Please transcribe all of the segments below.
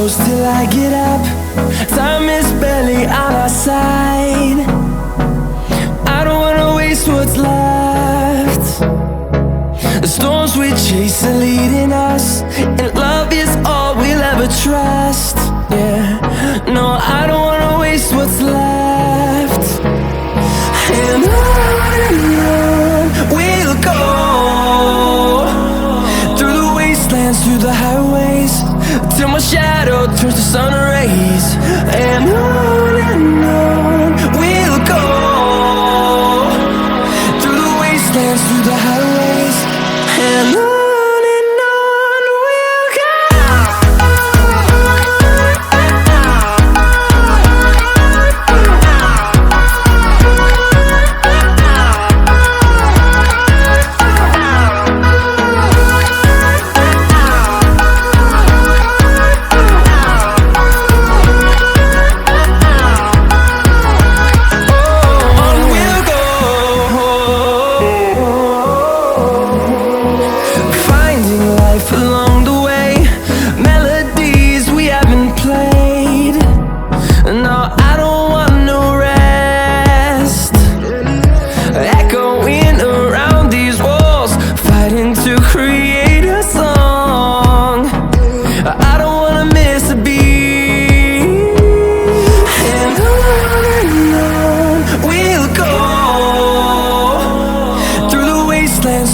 close till I get up. Time is barely on our side. I don't wanna waste what's left. The storms we chase are leading us, and love is all we'll ever trust. Yeah, no, I don't wanna waste what's left. And on we'll go, through the wastelands, through the highways, till my shadow turns to sun rays. And on we'll go, through the wastelands, through the highways, and on.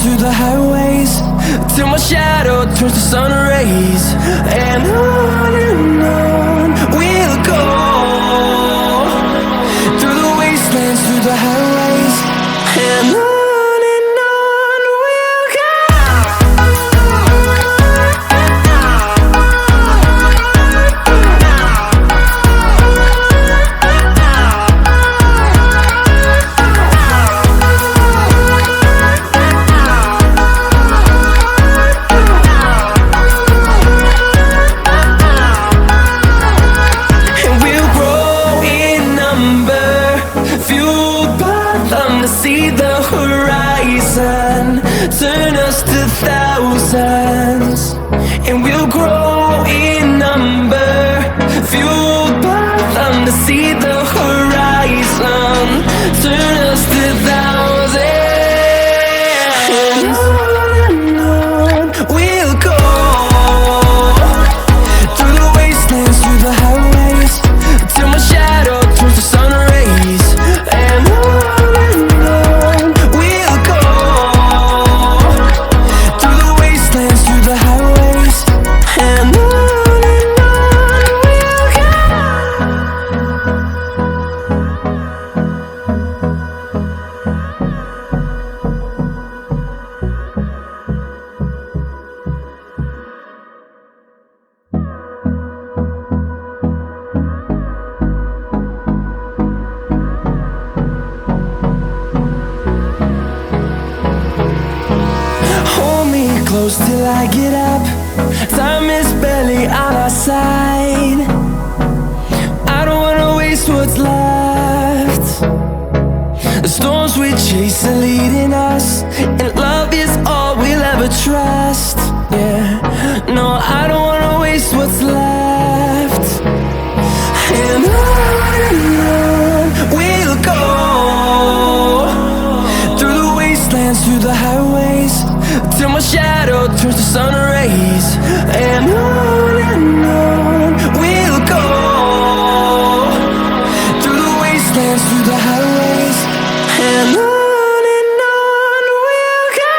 Through the highways, till my shadow turns to sun rays. And on we'll go, through the wastelands, through the highways, and on. See the horizon turn us to thousands, and we'll grow in number, fueled by them. To see the horizon turn us to thousands, and on we'll go, through the wastelands, through the highways, till my shadow turns to sun rays. And close till I get up. Time is barely on our side. I don't wanna waste what's left. The storms we chase are leading us, and love is all we'll ever trust. Yeah, no, I don't wanna waste what's left. And on we'll go, through the wastelands, through the highways, till my shadow turns to sun rays. And on we'll go, through the wastelands, through the highways, and on we'll go.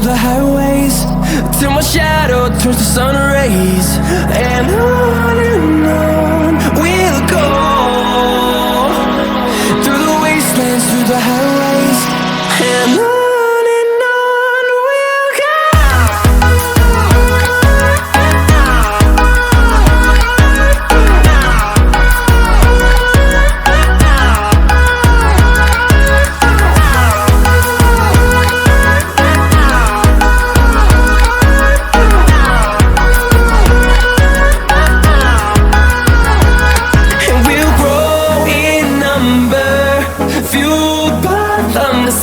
the highways, till my shadow turns to sun rays. And on we'll go, through the wastelands, through the highways. And on we'll go.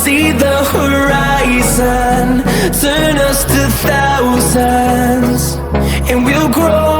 See the horizon, turn us to thousands, and we'll grow